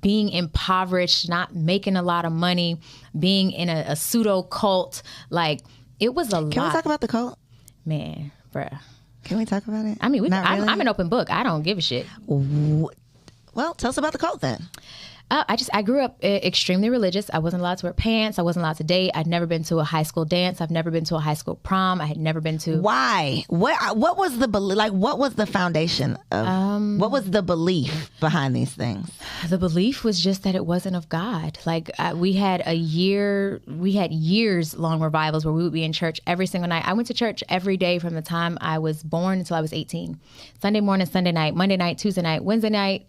being impoverished, not making a lot of money, being in a pseudo cult. Like, it was a lot. Can we talk about the cult? Man, bruh. Can we talk about it? I mean, I'm an open book. I don't give a shit. Well, tell us about the cult then. I grew up extremely religious. I wasn't allowed to wear pants. I wasn't allowed to date. I'd never been to a high school dance. I've never been to a high school prom. I had never been to. Why? What was the what was the foundation of? What was the belief behind these things? The belief was just that it wasn't of God. Like, we had years long revivals where we would be in church every single night. I went to church every day from the time I was born until I was 18. Sunday morning, Sunday night, Monday night, Tuesday night, Wednesday night.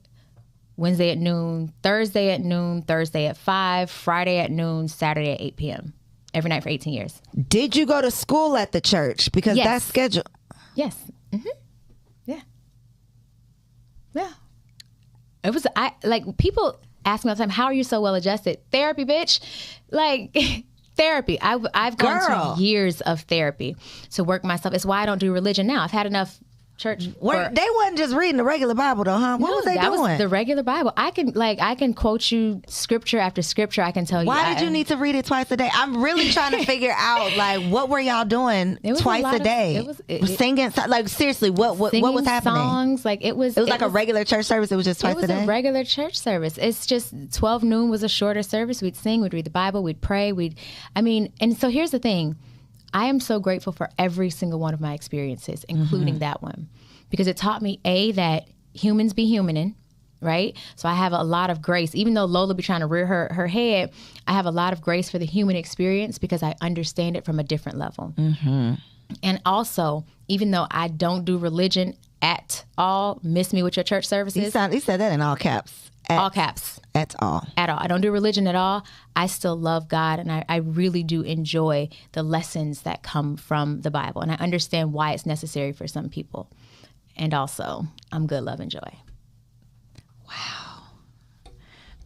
Wednesday at noon, Thursday at noon, Thursday at 5, Friday at noon, Saturday at 8 p.m. Every night for 18 years. Did you go to school at the church? Because that's scheduled. Yes. Mm-hmm. Yeah. Yeah. It was, people ask me all the time, how are you so well adjusted? Therapy, bitch. Like, therapy. I've gone to years of therapy to work myself. It's why I don't do religion now. I've had enough church. They wasn't just reading the regular Bible though, huh? What was they doing? That was the regular Bible. I can quote you scripture after scripture. I can tell you. Why did you need to read it twice a day? I'm really trying to figure out, like, what were y'all doing twice a day? Singing, like, seriously, what was happening? Songs, like it was like a regular church service. It was just twice a day. It was a regular church service. It's just 12 noon was a shorter service. We'd sing, we'd read the Bible, we'd pray, and so here's the thing. I am so grateful for every single one of my experiences, including that one, because it taught me, that humans be humaning, right? So I have a lot of grace. Even though Lola be trying to rear her head, I have a lot of grace for the human experience because I understand it from a different level. Mm-hmm. And also, even though I don't do religion at all, miss me with your church services. You said that in all caps. All caps. At all. At all. I don't do religion at all. I still love God, and I really do enjoy the lessons that come from the Bible. And I understand why it's necessary for some people. And also, I'm good, love, and joy. Wow.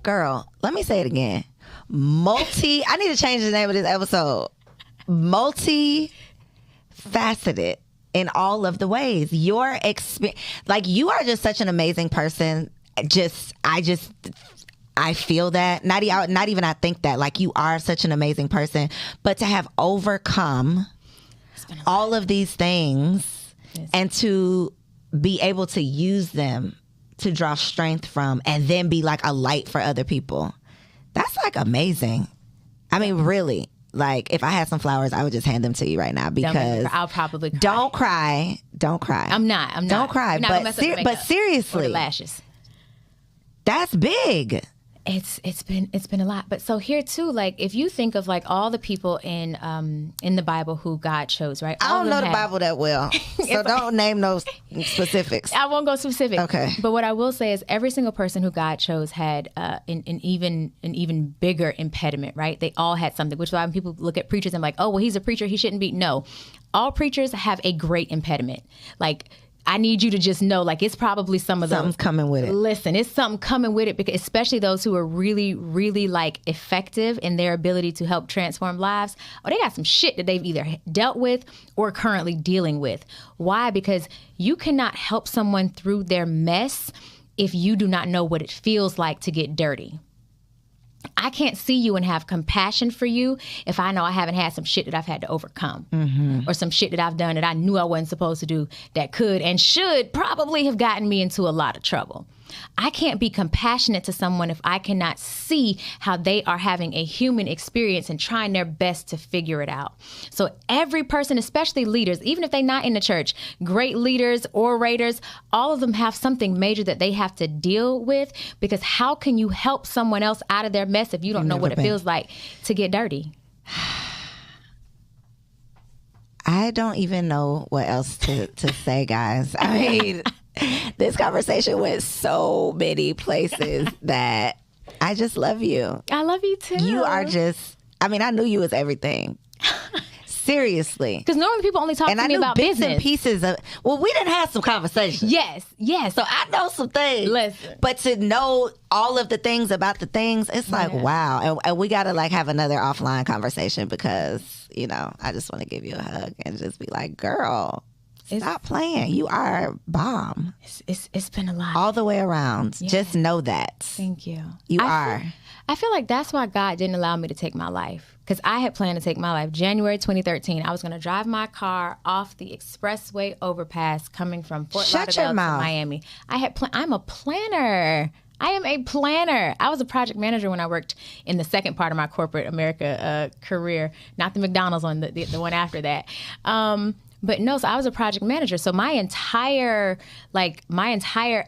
Girl, let me say it again. I need to change the name of this episode. Multi-faceted in all of the ways. Your experience, like, you are just such an amazing person. I feel that. Not even I think that. Like, you are such an amazing person. But to have overcome all of these things and to be able to use them to draw strength from and then be like a light for other people, that's like amazing. I mean, really. Like, if I had some flowers, I would just hand them to you right now because I'll probably cry. Don't cry. I'm not. Don't cry. But seriously. Or the lashes. That's big. It's been a lot. But so here too, like, if you think of like all the people in the Bible who God chose, right? I don't know the Bible that well, so don't name those specifics. I won't go specific. Okay. But what I will say is every single person who God chose had an even bigger impediment, right? They all had something, which is why when people look at preachers and like, oh, well, he's a preacher, he shouldn't be. No, all preachers have a great impediment. Like, I need you to just know, like, it's probably something's coming with it. Listen, it's something coming with it, because especially those who are really, really like effective in their ability to help transform lives. Oh, they got some shit that they've either dealt with or currently dealing with. Why? Because you cannot help someone through their mess if you do not know what it feels like to get dirty. I can't see you and have compassion for you if I know I haven't had some shit that I've had to overcome, or some shit that I've done that I knew I wasn't supposed to do that could and should probably have gotten me into a lot of trouble. I can't be compassionate to someone if I cannot see how they are having a human experience and trying their best to figure it out. So every person, especially leaders, even if they're not in the church, great leaders, orators, all of them have something major that they have to deal with, because how can you help someone else out of their mess if you don't know what it feels like to get dirty? I don't even know what else to say, guys. I mean... This conversation went so many places that I just love you. I love you too. You are just, I mean, I knew you was everything. Seriously. Because normally people only talk to me about business. And pieces of, well, we didn't have some conversations. Yes. So I know some things. Listen. But to know all of the things about the things, it's like, wow. And we got to like have another offline conversation because, you know, I just want to give you a hug and just be like, girl, stop playing. You are bomb. It's been a lot. All the way around. Yeah. Just know that. Thank you. You are. I feel like that's why God didn't allow me to take my life. Because I had planned to take my life. January 2013, I was going to drive my car off the expressway overpass coming from Fort Lauderdale to Miami. I'm a planner. I am a planner. I was a project manager when I worked in the second part of my corporate America career, not the McDonald's one, the one after that. But no, so I was a project manager. So my entire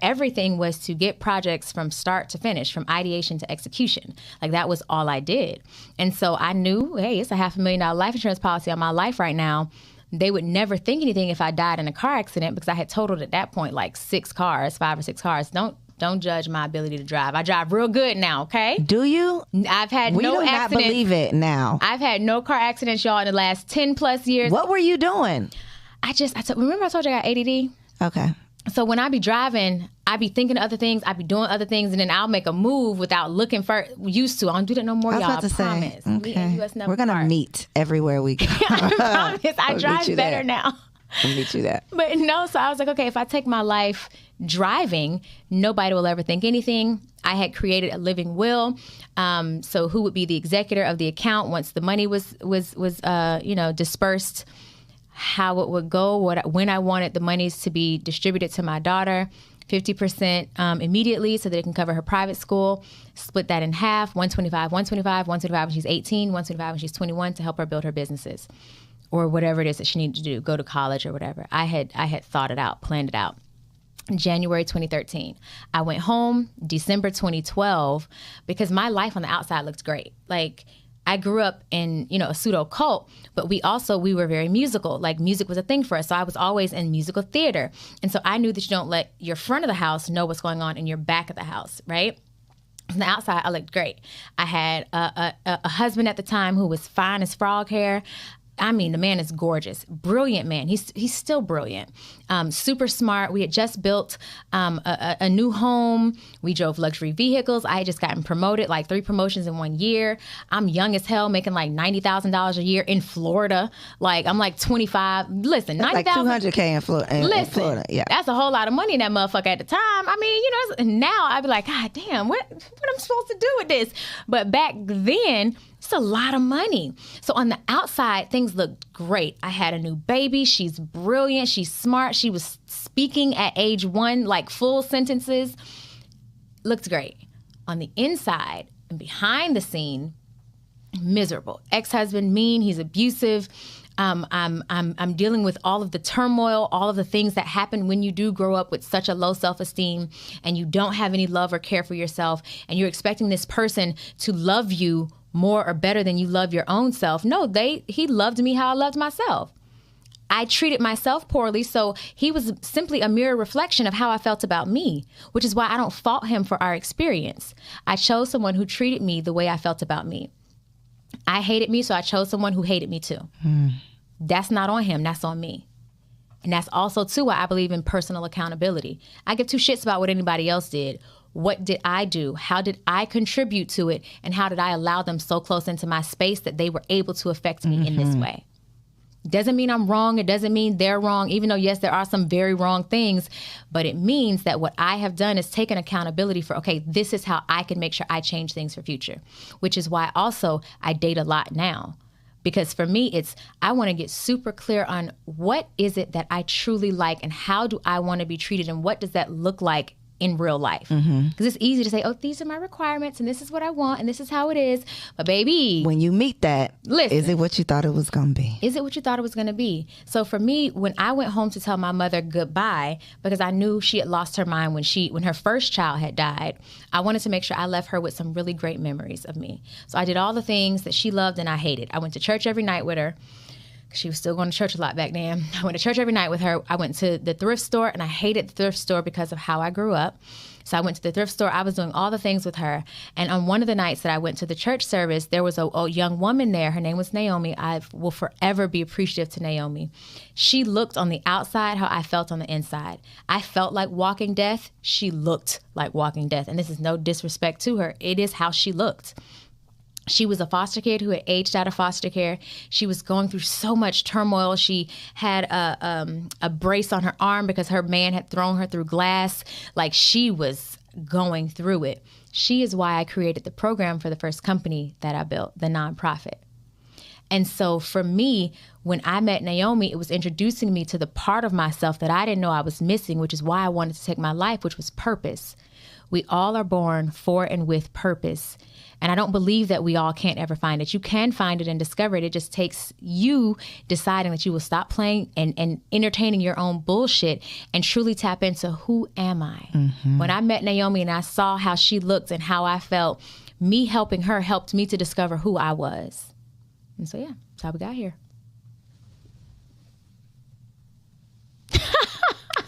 everything was to get projects from start to finish, from ideation to execution. Like, that was all I did. And so I knew, hey, it's a $500,000 life insurance policy on my life right now. They would never think anything if I died in a car accident, because I had totaled at that point like 5 or 6 cars. Don't judge my ability to drive. I drive real good now, okay? Do you? I've had no accidents. We do not believe it now. I've had no car accidents, y'all, in the last 10 plus years. What were you doing? Remember I told you I got ADD? Okay. So when I be driving, I be thinking of other things, I be doing other things, and then I'll make a move without looking first. Used to. I don't do that no more, y'all. I promise. Okay. We're going to meet everywhere we go. I promise. I drive better now. I'll meet you there. But no, so I was like, okay, if I take my life driving, nobody will ever think anything. I had created a living will. So who would be the executor of the account once the money was dispersed, how it would go, when I wanted the monies to be distributed to my daughter, 50% immediately so that it can cover her private school, split that in half, 125 when she's 18, 125 when she's 21 to help her build her businesses or whatever it is that she needed to do, go to college or whatever. I had thought it out, planned it out. January 2013. I went home December 2012 because my life on the outside looked great. Like, I grew up in, a pseudo cult, but we were very musical. Like, music was a thing for us. So I was always in musical theater. And so I knew that you don't let your front of the house know what's going on in your back of the house, right? On the outside, I looked great. I had a husband at the time who was fine as frog hair. I mean, the man is gorgeous, brilliant man. He's still brilliant, super smart. We had just built a new home. We drove luxury vehicles. I had just gotten promoted, like 3 promotions in 1 year. I'm young as hell, making like $90,000 a year in Florida. Like, I'm like 25. Listen, $90,000. Like $200K in Florida. In Florida, yeah. That's a whole lot of money in that motherfucker at the time. I mean, now I'd be like, God damn, what am I supposed to do with this? But back then, it's a lot of money. So on the outside, things looked great. I had a new baby. She's brilliant. She's smart. She was speaking at age 1, like full sentences. Looked great. On the inside and behind the scene, miserable. Ex-husband, mean. He's abusive. I'm dealing with all of the turmoil, all of the things that happen when you do grow up with such a low self-esteem and you don't have any love or care for yourself and you're expecting this person to love you more or better than you love your own self. No, he loved me how I loved myself. I treated myself poorly, so he was simply a mirror reflection of how I felt about me, which is why I don't fault him for our experience. I chose someone who treated me the way I felt about me. I hated me, so I chose someone who hated me too. That's not on him, that's on me. And that's also too why I believe in personal accountability. I give 2 shits about what anybody else did. What did I do? How did I contribute to it? And how did I allow them so close into my space that they were able to affect me in this way? Doesn't mean I'm wrong. It doesn't mean they're wrong, even though, yes, there are some very wrong things. But it means that what I have done is taken accountability for, okay, this is how I can make sure I change things for future, which is why also I date a lot now. Because for me, I want to get super clear on what is it that I truly like and how do I want to be treated and what does that look like in real life. Because it's easy to say, oh, these are my requirements and this is what I want and this is how it is. But baby, when you meet that, listen, is it what you thought it was going to be? Is it what you thought it was going to be? So for me, when I went home to tell my mother goodbye, because I knew she had lost her mind when her first child had died, I wanted to make sure I left her with some really great memories of me. So I did all the things that she loved and I hated. I went to church every night with her. She was still going to church a lot back then. I went to church every night with her. I went to the thrift store, and I hated the thrift store because of how I grew up. So I went to the thrift store. I was doing all the things with her. And on one of the nights that I went to the church service, there was a young woman there. Her name was Naomi. I will forever be appreciative to Naomi. She looked on the outside how I felt on the inside. I felt like walking death. She looked like walking death. And this is no disrespect to her. It is how she looked. She was a foster kid who had aged out of foster care. She was going through so much turmoil. She had a brace on her arm because her man had thrown her through glass. Like, she was going through it. She is why I created the program for the first company that I built, the nonprofit. And so for me, when I met Naomi, it was introducing me to the part of myself that I didn't know I was missing, which is why I wanted to take my life, which was purpose. We all are born for and with purpose. And I don't believe that we all can't ever find it. You can find it and discover it. It just takes you deciding that you will stop playing and entertaining your own bullshit and truly tap into who am I? When I met Naomi and I saw how she looked and how I felt, me helping her helped me to discover who I was. And so, yeah, that's how we got here.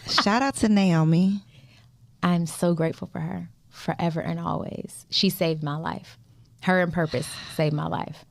Shout out to Naomi. I'm so grateful for her forever and always. She saved my life. Her and purpose saved my life.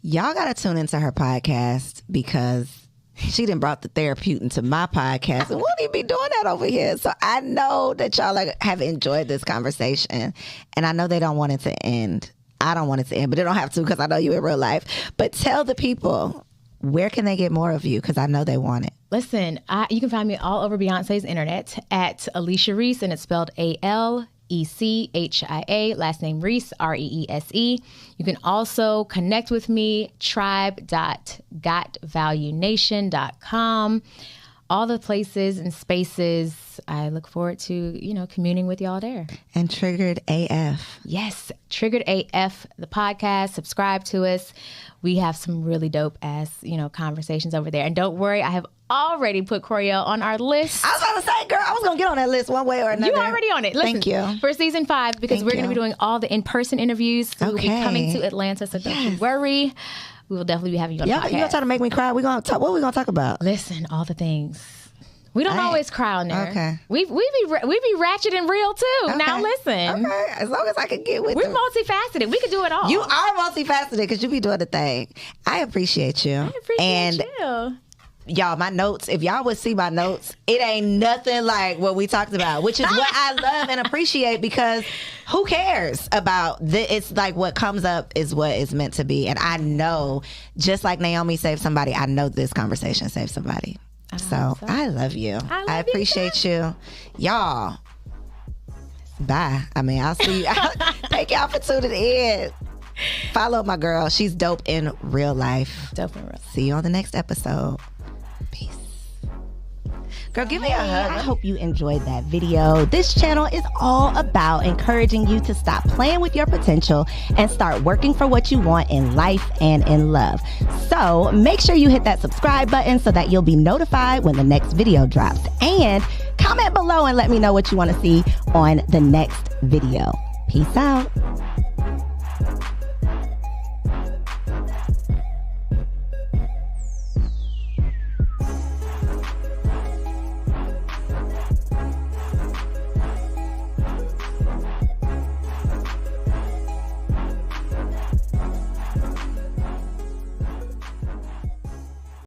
Y'all got to tune into her podcast because she done brought the therapeutic into my podcast. And won't he be doing that over here? So I know that y'all have enjoyed this conversation. And I know they don't want it to end. I don't want it to end, but they don't have to because I know you in real life. But tell the people, where can they get more of you? Because I know they want it. Listen, you can find me all over Beyonce's internet at Alicia Ree, and it's spelled ALECHIA, last name Reese, REESE. You can also connect with me, tribe.gotvaluenation.com. All the places and spaces. I look forward to, communing with y'all there. And Triggered AF. Yes, Triggered AF, the podcast. Subscribe to us. We have some really dope ass, conversations over there. And don't worry, I have already put Coriel on our list. I was about to say, girl, I was going to get on that list one way or another. You already on it. Listen, thank you. For season 5, because we're going to be doing all the in-person interviews. So we'll be coming to Atlanta, so don't you worry. We will definitely be having you on the podcast. You going to try to make me cry? What are we going to talk about? Listen, all the things. We don't always cry on there. Okay. We be ratchet and real too. Okay. Now listen. Okay. As long as I can get with We're multifaceted. We can do it all. You are multifaceted because you be doing the thing. I appreciate you. I appreciate you. Y'all, my notes, if y'all would see my notes, it ain't nothing like what we talked about, which is what I love and appreciate, because who cares about it's like what comes up is what is meant to be. And I know, just like Naomi saved somebody, I know this conversation saved somebody. So I love you. I appreciate you. Y'all, bye. I'll see you. Thank y'all for tuning in. Follow my girl. She's dope in real life. Dope in real life. See you on the next episode. Peace. Girl, give me a hug. I hope you enjoyed that video. This channel is all about encouraging you to stop playing with your potential and start working for what you want in life and in love. So make sure you hit that subscribe button so that you'll be notified when the next video drops. And comment below and let me know what you want to see on the next video. Peace out.